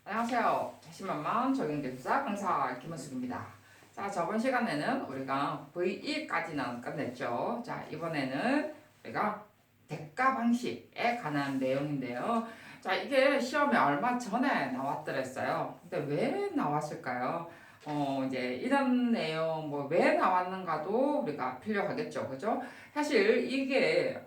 안녕하세요. 자신만만 적용기술사 강사 김은숙입니다. 자, 저번 시간에는 우리가 V2까지는 끝냈죠. 자, 이번에는 우리가 대가 방식에 관한 내용인데요. 자, 이게 시험에 얼마 전에 나왔더랬어요. 근데 왜 나왔을까요? 이제 이런 내용 왜 나왔는가도 우리가 필요하겠죠. 그죠? 사실 이게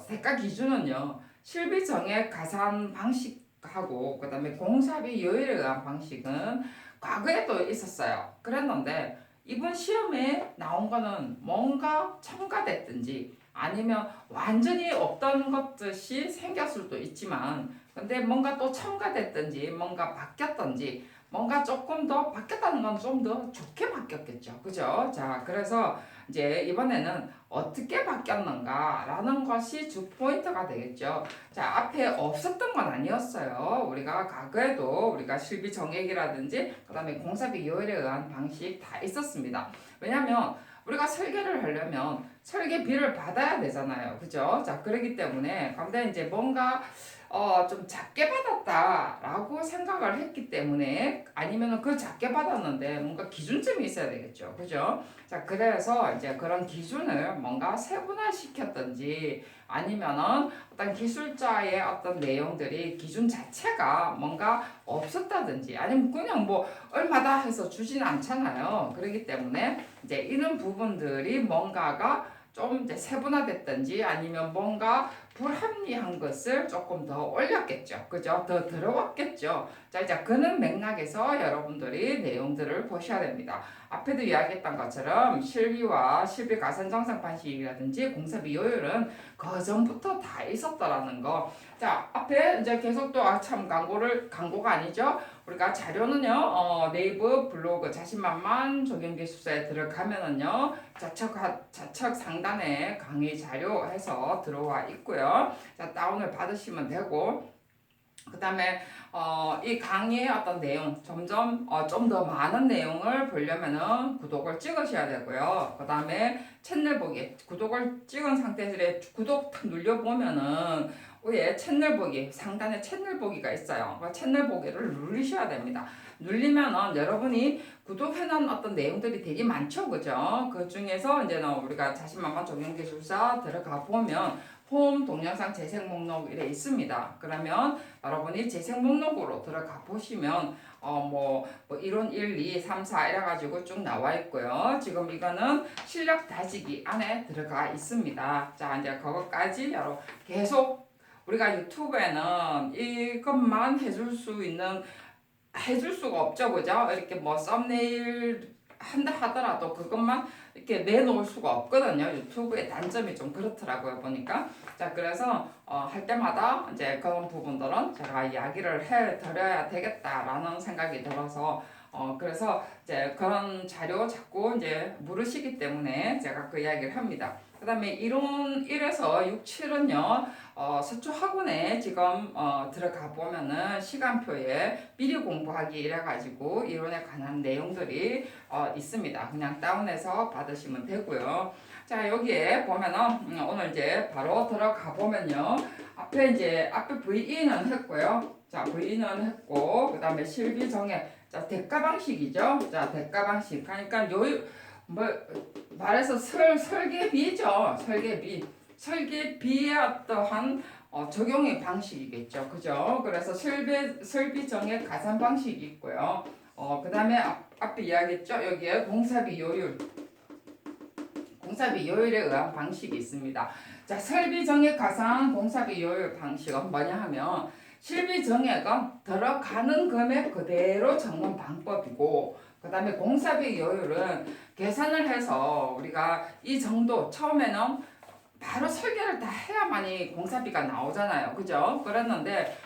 대가 기준은요. 실비정액 가산 방식하고 그다음에 공사비 요율에 의한 방식은 과거에도 있었어요. 그랬는데 이번 시험에 나온 거는 뭔가 첨가됐든지 아니면 완전히 없던 것들이 생겼을 수도 있지만 근데 뭔가 또 첨가됐든지 뭔가 바뀌었든지 뭔가 조금 더 바뀌었다는 건 좀 더 좋게 바뀌었겠죠. 그죠? 자, 그래서 이제 이번에는 어떻게 바뀌었는가라는 것이 주 포인트가 되겠죠. 자, 앞에 없었던 건 아니었어요. 우리가 과거에도 우리가 실비 정액이라든지 그다음에 공사비 요율에 의한 방식 다 있었습니다. 왜냐하면 우리가 설계를 하려면 설계비를 받아야 되잖아요. 그죠? 자, 그렇기 때문에 근데 이제 뭔가 좀 작게 받았다라고 생각을 했기 때문에 아니면 그 작게 받았는데 뭔가 기준점이 있어야 되겠죠. 그죠? 자, 그래서 이제 그런 기준을 뭔가 세분화시켰든지 아니면은 어떤 기술자의 어떤 내용들이 기준 자체가 뭔가 없었다든지 아니면 그냥 얼마다 해서 주지는 않잖아요. 그렇기 때문에 이제 이런 부분들이 뭔가가 좀 이제 세분화됐든지 아니면 뭔가 불합리한 것을 조금 더 올렸겠죠. 그죠? 더 들어왔겠죠. 자, 이제 그는 맥락에서 여러분들이 내용들을 보셔야 됩니다. 앞에도 이야기했던 것처럼 실비와 실비 가산 정상 방식이라든지 공사비 요율은 그 전부터 다 있었더라는 거. 자, 앞에 이제 계속 또 참 광고가 아니죠. 우리가 자료는요, 네이버 블로그 자신만만 적용기술사에 들어가면은요, 좌측 상단에 강의 자료 해서 들어와 있고요. 자, 다운을 받으시면 되고, 그 다음에 이 강의의 어떤 내용 점점 좀 더 많은 내용을 보려면은 구독을 찍으셔야 되고요. 그 다음에 채널 보기 구독을 찍은 상태에서 구독 탁 눌려보면은 위에 채널 보기 상단에 채널 보기가 있어요. 그 채널 보기를 누르셔야 됩니다. 눌리면은 여러분이 구독해놓은 어떤 내용들이 되게 많죠, 그죠? 그 중에서 이제는 우리가 자신만만 적용기술사 들어가 보면 홈 동영상 재생 목록 이래 있습니다. 그러면 여러분이 재생 목록으로 들어가 보시면 이론 1, 2, 3, 4 이래가지고 쭉 나와 있고요. 지금 이거는 실력 다지기 안에 들어가 있습니다. 자, 이제 그것까지 계속 우리가 유튜브에는 이것만 해줄 수가 없죠, 그죠? 이렇게 썸네일 한다 하더라도 그것만 이렇게 내놓을 수가 없거든요. 유튜브의 단점이 좀 그렇더라고요, 보니까. 자, 그래서 할 때마다 이제 그런 부분들은 제가 이야기를 해 드려야 되겠다라는 생각이 들어서 그래서 이제 그런 자료 자꾸 이제 물으시기 때문에 제가 그 이야기를 합니다. 그 다음에 이론 1에서 6, 7은요, 서초학원에 지금 들어가 보면은 시간표에 미리 공부하기 이래가지고 이론에 관한 내용들이 있습니다. 그냥 다운해서 받으시면 되고요. 자, 여기에 보면은 오늘 이제 바로 들어가 보면요. 앞에 VE는 했고요. 자, VE는 했고, 그 다음에 실비정액. 자, 대가 방식이죠. 자, 대가 방식. 그러니까 말해서 설계비죠. 설계비의 어떠한 적용의 방식이겠죠. 그죠? 그래서 설비정액 가산 방식이 있고요. 그 다음에 앞에 이야기했죠. 여기에 공사비 요율에 의한 방식이 있습니다. 자, 설비정액 가산 공사비 요율 방식은 뭐냐 하면 실비정액은 들어가는 금액 그대로 적는 방법이고 그 다음에 공사비 요율은 계산을 해서 우리가 이 정도 처음에는 바로 설계를 다 해야만이 공사비가 나오잖아요. 그죠? 그랬는데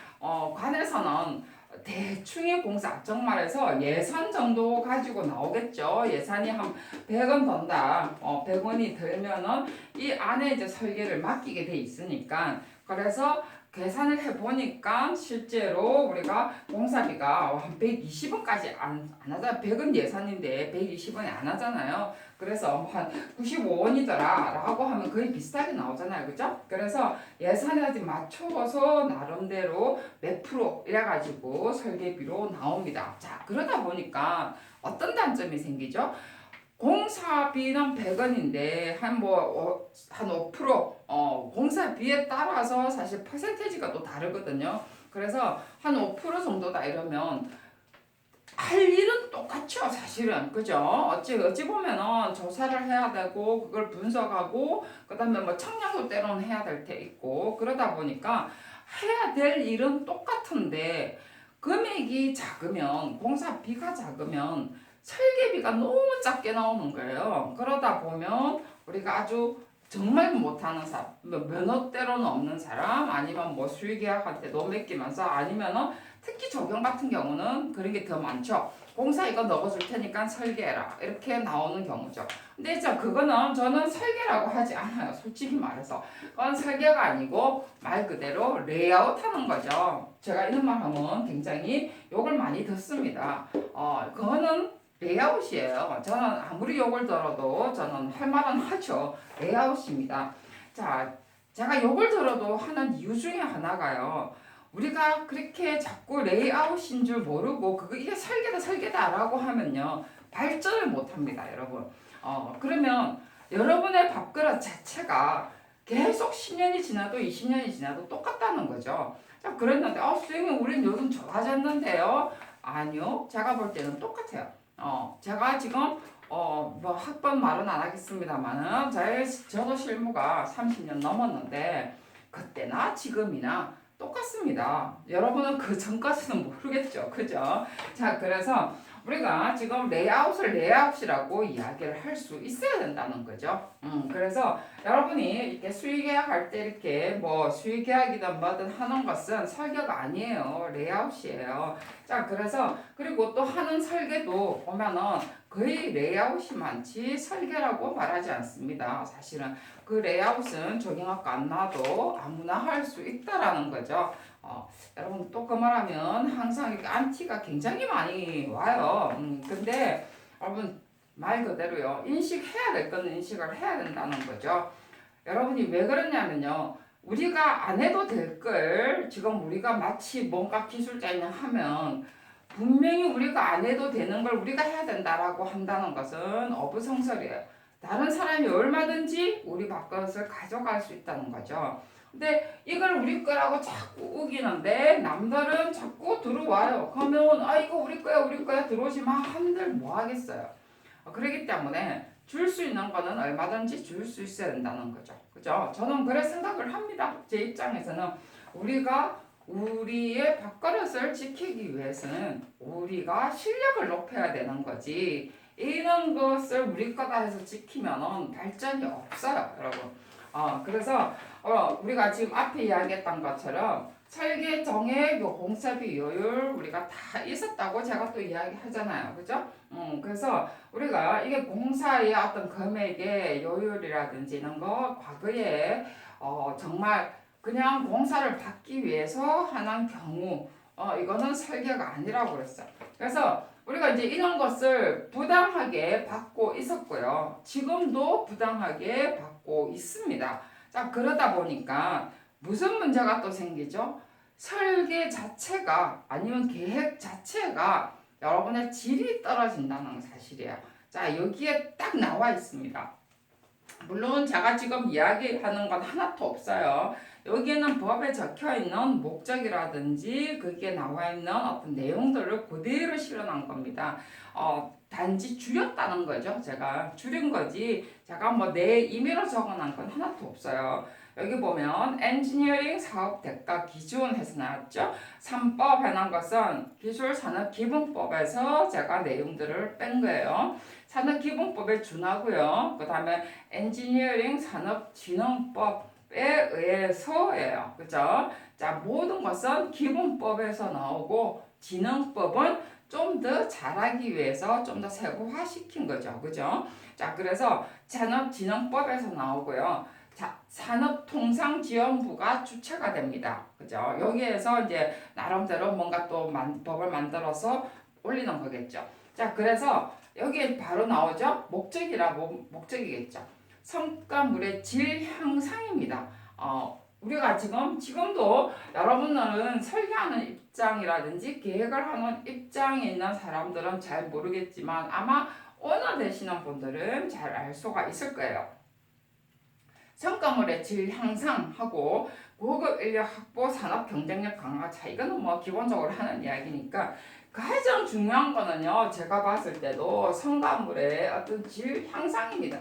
관에서는 대충의 공사 정말해서 예산 정도 가지고 나오겠죠. 예산이 한 100원 든다. 100원이 들면은 이 안에 이제 설계를 맡기게 돼 있으니까 그래서 계산을 해보니까 실제로 우리가 공사비가 한 120원까지 안 하잖아요. 100원 예산인데 120원이 안 하잖아요. 그래서 뭐 한 95원이더라 라고 하면 거의 비슷하게 나오잖아요. 그죠? 그래서 예산에 맞춰서 나름대로 몇 프로 이래가지고 설계비로 나옵니다. 자, 그러다 보니까 어떤 단점이 생기죠? 공사비는 100원인데 한 5% 공사비에 따라서 사실 퍼센테이지가 또 다르거든요. 그래서 한 5% 정도다 이러면 할 일은 똑같죠, 사실은. 그죠? 어찌 보면은 조사를 해야 되고, 그걸 분석하고, 그 다음에 뭐 청량도 때로는 해야 될 때 있고, 그러다 보니까 해야 될 일은 똑같은데, 금액이 작으면, 공사비가 작으면, 설계비가 너무 작게 나오는 거예요. 그러다 보면, 우리가 아주 정말 못하는 사람, 뭐 면허 때로는 없는 사람, 아니면 뭐 수의계약한테도 맡기면서, 아니면은 특히 조경 같은 경우는 그런 게 더 많죠. 공사 이거 넣어줄 테니까 설계해라. 이렇게 나오는 경우죠. 근데 진짜 그거는 저는 설계라고 하지 않아요. 솔직히 말해서. 그건 설계가 아니고 말 그대로 레이아웃 하는 거죠. 제가 이런 말 하면 굉장히 욕을 많이 듣습니다. 그거는 레이아웃이에요. 저는 아무리 욕을 들어도 저는 할 말은 하죠. 레이아웃입니다. 자, 제가 욕을 들어도 하는 이유 중에 하나가요. 우리가 그렇게 자꾸 레이아웃인 줄 모르고 이게 설계다라고 하면요 발전을 못합니다, 여러분. 그러면 여러분의 밥그릇 자체가 계속 10년이 지나도 20년이 지나도 똑같다는 거죠. 자, 그랬는데 선생님 우린 요즘 좋아졌는데요. 아니요, 제가 볼 때는 똑같아요. 제가 지금 뭐 학번 말은 안 하겠습니다만은 저도 실무가 30년 넘었는데 그때나 지금이나 똑같습니다. 여러분은 그 전까지는 모르겠죠. 그죠? 자, 그래서 우리가 지금 레이아웃이라고 이야기를 할 수 있어야 된다는 거죠. 그래서 여러분이 이렇게 수의계약 할 때 이렇게 뭐 수의계약이든 뭐든 하는 것은 설계가 아니에요. 레이아웃이에요. 자, 그래서 그리고 또 하는 설계도 보면은 거의 레이아웃이 많지 설계라고 말하지 않습니다. 사실은 그 레이아웃은 조경학과 안 나도 아무나 할 수 있다라는 거죠. 여러분 또 그 말하면 항상 이렇게 안티가 굉장히 많이 와요. 근데 여러분 말 그대로요. 인식해야 될 거는 인식을 해야 된다는 거죠. 여러분이 왜 그러냐면요. 우리가 안 해도 될 걸 지금 우리가 마치 뭔가 기술자냐 하면 분명히 우리가 안 해도 되는 걸 우리가 해야 된다라고 한다는 것은 어부성설이에요. 다른 사람이 얼마든지 우리 밥그릇을 가져갈 수 있다는 거죠. 근데 이걸 우리 거라고 자꾸 우기는데 남들은 자꾸 들어와요. 그러면 이거 우리 거야 들어오지만 한들 뭐 하겠어요. 그렇기 때문에 줄 수 있는 거는 얼마든지 줄 수 있어야 된다는 거죠. 그죠? 저는 그래 생각을 합니다. 제 입장에서는 우리가 우리의 밥그릇을 지키기 위해서는 우리가 실력을 높여야 되는 거지 이런 것을 우리 거다 해서 지키면은 발전이 없어요, 여러분. 그래서 우리가 지금 앞에 이야기했던 것처럼 설계 정액, 공사비 요율 우리가 다 있었다고 제가 또 이야기하잖아요, 그죠? 그래서 우리가 이게 공사의 어떤 금액의 요율이라든지 이런 거 과거에 정말 그냥 공사를 받기 위해서 하는 경우 이거는 설계가 아니라고 그랬어요. 그래서 우리가 이제 이런 것을 부당하게 받고 있었고요. 지금도 부당하게 받고 있습니다. 자, 그러다 보니까 무슨 문제가 또 생기죠? 설계 자체가 아니면 계획 자체가 여러분의 질이 떨어진다는 사실이에요. 자, 여기에 딱 나와 있습니다. 물론 제가 지금 이야기하는 건 하나도 없어요. 여기에는 법에 적혀 있는 목적이라든지 그게 나와 있는 어떤 내용들을 그대로 실어놓은 겁니다. 단지 줄였다는 거죠. 제가 줄인 거지. 제가 뭐 내 임의로 적어놓은 건 하나도 없어요. 여기 보면 엔지니어링 사업 대가 기준 해서 나왔죠. 3법 해놓은 것은 기술산업기본법에서 제가 내용들을 뺀 거예요. 산업기본법에 준하고요. 그 다음에 엔지니어링 산업진흥법에 의해서예요. 그죠? 자, 모든 것은 기본법에서 나오고 진흥법은 좀 더 잘하기 위해서 좀 더 세부화시킨 거죠. 그죠? 자, 그래서 산업진흥법에서 나오고요. 자, 산업통상지원부가 주체가 됩니다. 그죠? 여기에서 이제 나름대로 뭔가 또 법을 만들어서 올리는 거겠죠. 자, 그래서 여기에 바로 나오죠. 목적이겠죠. 성과물의 질 향상입니다. 우리가 지금도 여러분들은 설계하는 입장이라든지 계획을 하는 입장에 있는 사람들은 잘 모르겠지만 아마 오너 되시는 분들은 잘 알 수가 있을 거예요. 성과물의 질 향상하고 고급 인력 확보, 산업 경쟁력 강화. 자, 이거는 뭐 기본적으로 하는 이야기니까 가장 중요한 거는요, 제가 봤을 때도 성과물의 어떤 질 향상입니다.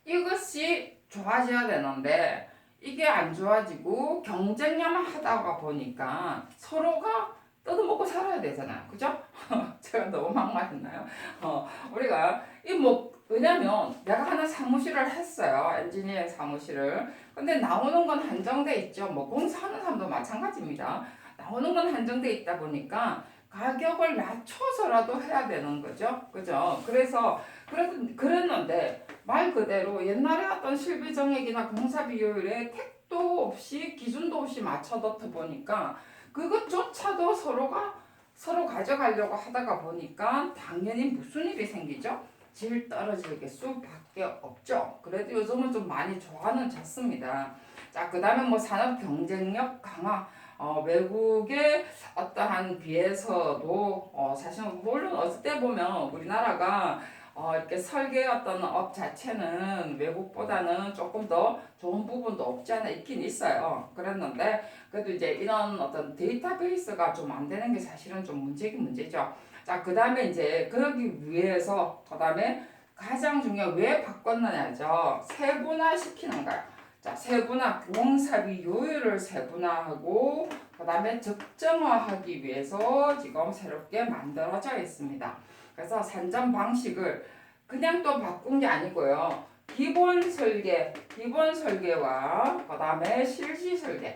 이것이 좋아져야 되는데 이게 안 좋아지고 경쟁력만 하다가 보니까 서로가 뜯어먹고 살아야 되잖아요. 그죠? 제가 너무 막말했나요? 우리가 왜냐면 내가 하나 사무실을 했어요. 엔지니어링 사무실을. 근데 나오는 건 한정돼 있죠. 뭐 공사하는 사람도 마찬가지입니다. 나오는 건 한정돼 있다 보니까 가격을 낮춰서라도 해야 되는 거죠. 그죠? 그랬는데 말 그대로 옛날에 어떤 실비 정액이나 공사 비율에 택도 없이 기준도 없이 맞춰놓다 보니까 그것조차도 서로 가져가려고 하다가 보니까 당연히 무슨 일이 생기죠? 질 떨어질 수밖에 없죠. 그래도 요즘은 좀 많이 좋아는 졌습니다. 자, 그 다음에 뭐 산업 경쟁력 강화. 외국의 어떠한 비해서도 사실 물론 어떨 때 보면 우리나라가 이렇게 설계 어떤 업 자체는 외국보다는 조금 더 좋은 부분도 없지 않아 있긴 있어요. 그랬는데 그래도 이제 이런 어떤 데이터베이스가 좀 안 되는 게 사실은 좀 문제긴 문제죠. 자, 그 다음에 이제 그러기 위해서 그 다음에 가장 중요한 왜 바꿨느냐죠. 세분화 시키는 거야. 자, 세분화, 공사비 요율을 세분화하고 그 다음에 적정화하기 위해서 지금 새롭게 만들어져 있습니다. 그래서 산정 방식을 그냥 또 바꾼 게 아니고요. 기본 설계와 그 다음에 실시 설계.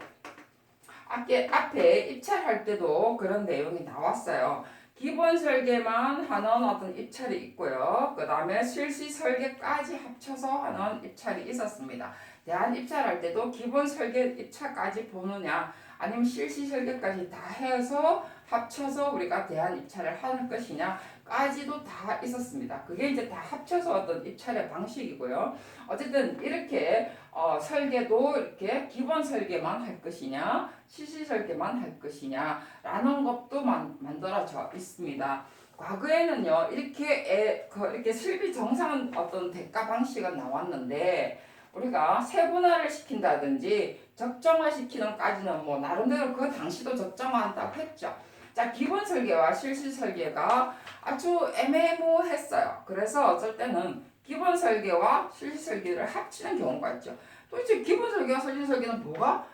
앞에 입찰할 때도 그런 내용이 나왔어요. 기본 설계만 하는 어떤 입찰이 있고요. 그 다음에 실시 설계까지 합쳐서 하는 입찰이 있었습니다. 대한 입찰할 때도 기본 설계 입찰까지 보느냐 아니면 실시 설계까지 다 해서 합쳐서 우리가 대한 입찰을 하는 것이냐까지도 다 있었습니다. 그게 이제 다 합쳐서 어떤 입찰의 방식이고요. 어쨌든 이렇게 설계도 이렇게 기본 설계만 할 것이냐 실시 설계만 할 것이냐 라는 것도 만들어져 있습니다. 과거에는요 이렇게 실비 정상 어떤 대가 방식은 나왔는데 우리가 세분화를 시킨다든지 적정화 시키는까지는 뭐 나름대로 그 당시도 적정화한다고 했죠. 자, 기본 설계와 실시 설계가 아주 애매모호했어요. 그래서 어쩔 때는 기본 설계와 실시 설계를 합치는 경우가 있죠. 도대체 기본 설계와 실시 설계는 뭐가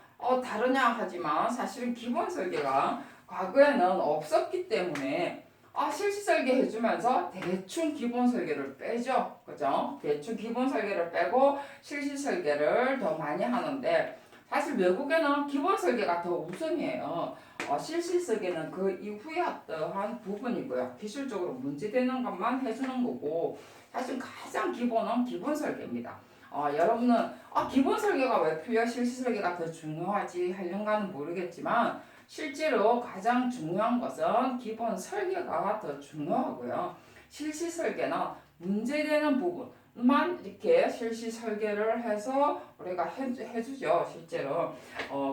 다르냐 하지만 사실은 기본 설계가 과거에는 없었기 때문에 실시 설계 해주면서 대충 기본 설계를 빼죠. 그죠? 대충 기본 설계를 빼고 실시 설계를 더 많이 하는데 사실 외국에는 기본 설계가 더 우선이에요. 실시 설계는 그 이후에 어떠한 부분이고요. 기술적으로 문제되는 것만 해주는 거고 사실 가장 기본은 기본 설계입니다. 여러분은 기본 설계가 왜 필요해? 실시 설계가 더 중요하지 하려는가는 모르겠지만 실제로 가장 중요한 것은 기본 설계가 더 중요하고요. 실시 설계는 문제되는 부분만 이렇게 실시 설계를 해서 우리가 해주죠, 실제로.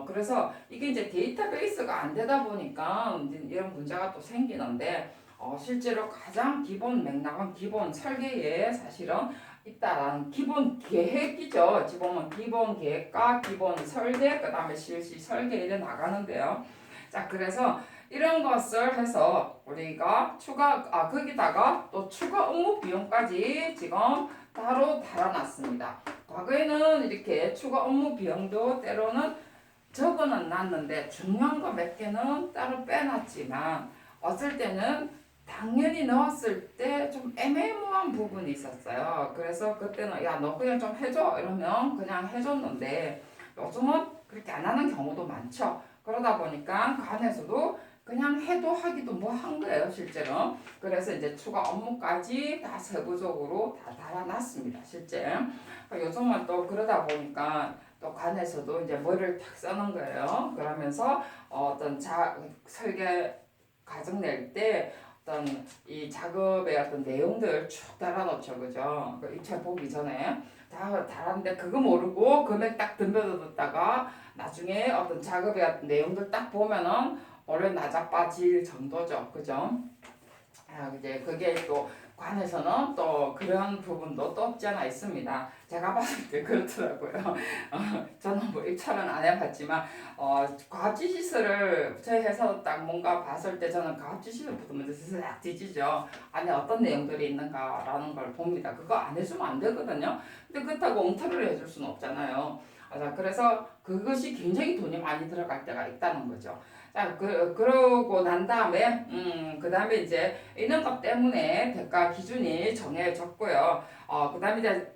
그래서 이게 이제 데이터베이스가 안 되다 보니까 이런 문제가 또 생기는데, 실제로 가장 기본 맥락은 기본 설계에 사실은 있다라는 기본 계획이죠. 어찌 보면 기본 계획과 기본 설계, 그 다음에 실시 설계에 나가는데요. 자, 그래서 이런 것을 해서 우리가 거기다가 또 추가 업무 비용까지 지금 따로 달아놨습니다. 과거에는 이렇게 추가 업무 비용도 때로는 적어는 놨는데 중요한 거 몇 개는 따로 빼놨지만 어쩔 때는 당연히 넣었을 때 좀 애매모호한 부분이 있었어요. 그래서 그때는 야, 너 그냥 좀 해줘 이러면 그냥 해줬는데 요즘은 그렇게 안 하는 경우도 많죠. 그러다 보니까 간에서도 그냥 해도 하기도 뭐 한 거예요, 실제로. 그래서 이제 추가 업무까지 다 세부적으로 다 달아놨습니다, 실제. 요즘은 또 그러다 보니까 또 관에서도 이제 머리를 탁 써는 거예요. 그러면서 어떤 설계 과정 낼 때 어떤 이 작업의 어떤 내용들 쭉 달아놓죠, 그죠? 그 입찰 보기 전에 다 달았는데 그거 모르고 금액 딱 덤벼들었다가 나중에 어떤 작업의 어떤 내용들 딱 보면은 원래 나자빠질 정도죠, 그죠? 이제 그게 또 관에서는 또 그런 부분도 또 없지 않아 있습니다. 제가 봤을 때 그렇더라고요. 저는 뭐 입찰은 안 해봤지만 과학지시서를 저희 회사도 딱 뭔가 봤을 때 저는 과학지시서부터 먼저 싹 뒤지죠. 안에 어떤 내용들이 있는가라는 걸 봅니다. 그거 안 해주면 안 되거든요. 근데 그렇다고 엉터리를 해줄 수는 없잖아요. 그래서 그것이 굉장히 돈이 많이 들어갈 때가 있다는 거죠. 자, 그러고 난 다음에, 그 다음에 이제 이런 것 때문에 대가 기준이 정해졌고요.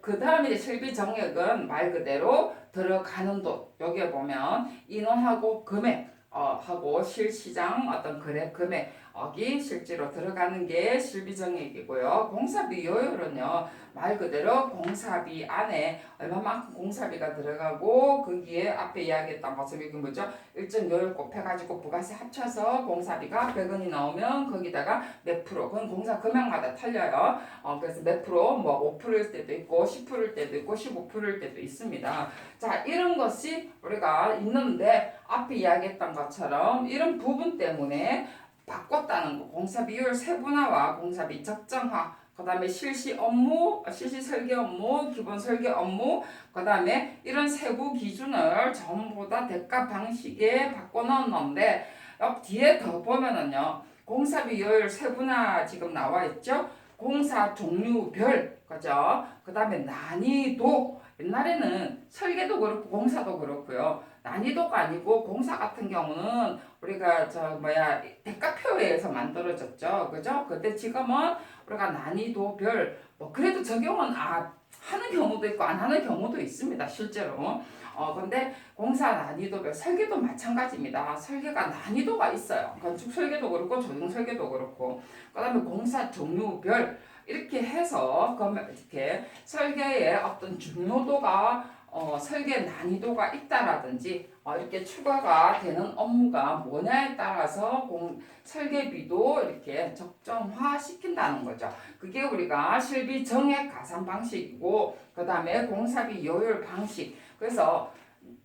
그 다음에 이제 실비 정액은 말 그대로 들어가는 돈. 여기에 보면 인원하고 금액, 하고 실시장 어떤 거래 금액이 실제로 들어가는 게 실비정액이고요. 공사비 요율은요, 말 그대로 공사비 안에 얼마만큼 공사비가 들어가고 거기에 앞에 이야기했던 것처럼 이게 뭐죠? 일정 요율 곱해가지고 부가세 합쳐서 공사비가 100원이 나오면 거기다가 몇 프로, 그건 공사 금액마다 틀려요. 그래서 몇 프로, 뭐 5%일 때도 있고 10%일 때도 있고 15%일 때도 있습니다. 자, 이런 것이 우리가 있는데 앞에 이야기했던 것처럼 이런 부분 때문에 바꿨다는 거. 공사 비율 세분화와 공사비 적정화, 그 다음에 실시 업무, 실시 설계 업무, 기본 설계 업무, 그 다음에 이런 세부 기준을 전부 다 대가 방식에 바꿔놓았는데 여기 뒤에 더 보면은요, 공사 비율 세분화 지금 나와 있죠. 공사 종류별, 그죠? 그 다음에 난이도. 옛날에는 설계도 그렇고 공사도 그렇고요. 난이도가 아니고 공사 같은 경우는 우리가 대가표에 의해서 만들어졌죠. 그죠? 근데 지금은 우리가 난이도별 그래도 적용은 하는 경우도 있고 안 하는 경우도 있습니다. 실제로. 근데 공사 난이도별 설계도 마찬가지입니다. 설계가 난이도가 있어요. 건축 설계도 그렇고 조경 설계도 그렇고. 그다음에 공사 종류별 이렇게 해서 이렇게 설계의 어떤 중요도가 설계 난이도가 있다라든지 이렇게 추가가 되는 업무가 뭐냐에 따라서 설계비도 이렇게 적정화 시킨다는 거죠. 그게 우리가 실비 정액 가산 방식이고 그 다음에 공사비 요율 방식. 그래서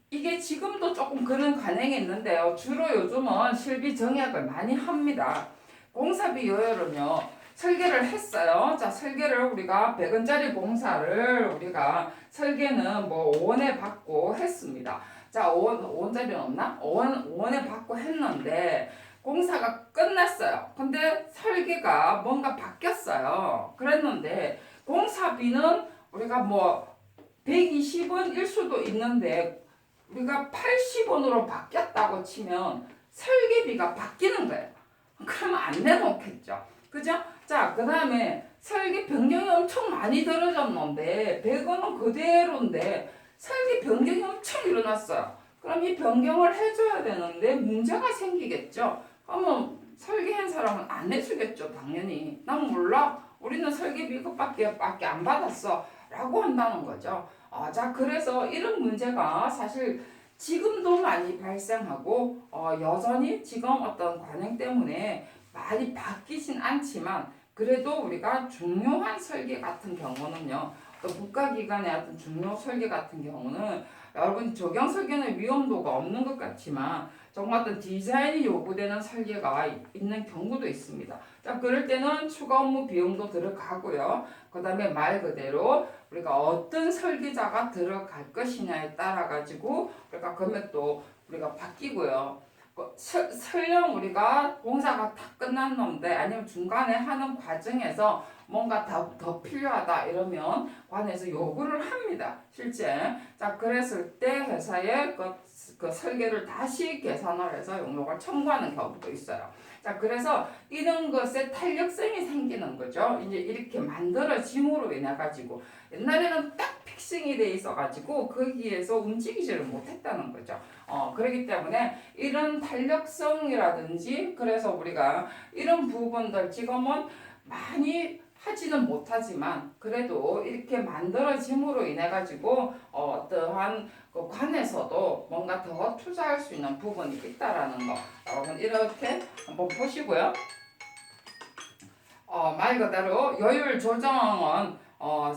이게 지금도 조금 그런 관행이 있는데요. 주로 요즘은 실비 정액을 많이 합니다. 공사비 요율은요. 설계를 했어요. 자, 설계를 우리가 100원짜리 공사를 우리가 설계는 뭐 5원에 받고 했습니다. 자, 5원짜리는 없나? 5원에 받고 했는데 공사가 끝났어요. 근데 설계가 뭔가 바뀌었어요. 그랬는데 공사비는 우리가 뭐 120원일 수도 있는데 우리가 80원으로 바뀌었다고 치면 설계비가 바뀌는 거예요. 그러면 안 내놓겠죠. 그죠? 자, 그 다음에 설계 변경이 엄청 많이 들어졌는데 100원은 그대로인데 설계 변경이 엄청 일어났어요. 그럼 이 변경을 해줘야 되는데 문제가 생기겠죠. 그러면 설계한 사람은 안 해주겠죠. 당연히. 난 몰라. 우리는 설계비 이것밖에 안 받았어. 라고 한다는 거죠. 자, 그래서 이런 문제가 사실 지금도 많이 발생하고 여전히 지금 어떤 관행 때문에 많이 바뀌진 않지만 그래도 우리가 중요한 설계 같은 경우는요. 또 국가기관의 어떤 중요 설계 같은 경우는 여러분 조경 설계는 위험도가 없는 것 같지만 정말 어떤 디자인이 요구되는 설계가 있는 경우도 있습니다. 자, 그럴 때는 추가 업무 비용도 들어가고요. 그 다음에 말 그대로 우리가 어떤 설계자가 들어갈 것이냐에 따라 가지고 우리가 금액도 우리가 바뀌고요. 설령 우리가 공사가 다 끝났는데 아니면 중간에 하는 과정에서 뭔가 더 필요하다 이러면 관에서 요구를 합니다. 실제. 자, 그랬을 때 회사에 그 설계를 다시 계산을 해서 용역을 청구하는 경우도 있어요. 자, 그래서 이런 것에 탄력성이 생기는 거죠. 이제 이렇게 만들어짐으로 인해 가지고 옛날에는 딱 픽싱이 돼 있어 가지고 거기에서 움직이지를 못했다는 거죠. 그렇기 때문에 이런 탄력성이라든지 그래서 우리가 이런 부분들 지금은 많이 하지는 못하지만 그래도 이렇게 만들어짐으로 인해 가지고 어떠한 그 관에서도 뭔가 더 투자할 수 있는 부분이 있다라는 거 여러분 이렇게 한번 보시고요. 말 그대로 요율 조정은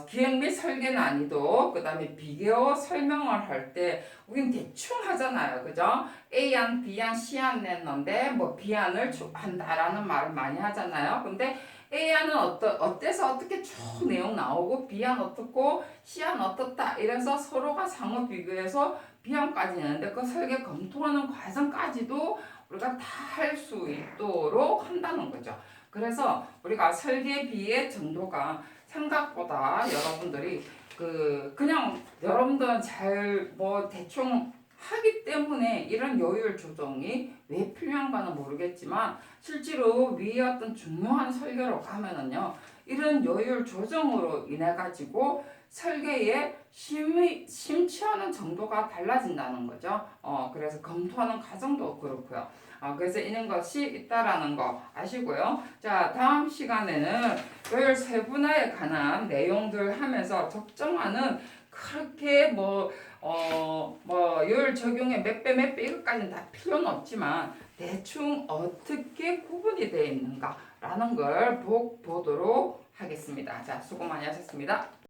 기획 및 설계 난이도, 그 다음에 비교 설명을 할 때 우린 대충 하잖아요. 그죠? A안, B안, C안 냈는데 뭐 B안을 한다라는 말을 많이 하잖아요. 근데 A안은 어때서 어떻게 쭉 내용 나오고 B안 어떻고 C안 어떻다 이래서 서로가 상호 비교해서 B안까지 내는데 그 설계 검토하는 과정까지도 우리가 다 할 수 있도록 한다는 거죠. 그래서 우리가 설계비의 정도가 생각보다 여러분들이 그냥 여러분들은 잘 뭐 대충 하기 때문에 이런 요율 조정이 왜 필요한가는 모르겠지만 실제로 위에 어떤 중요한 설계로 가면은요 이런 요율 조정으로 인해 가지고 설계에 심취하는 정도가 달라진다는 거죠. 그래서 검토하는 과정도 그렇고요. 그래서 이런 것이 있다라는 거 아시고요. 자, 다음 시간에는 요율 세분화에 관한 내용들 하면서 적정하는 그렇게 요율 적용의 몇 배 이것까지는 다 필요는 없지만 대충 어떻게 구분이 되어 있는가라는 걸 보도록 하겠습니다. 자, 수고 많이 하셨습니다.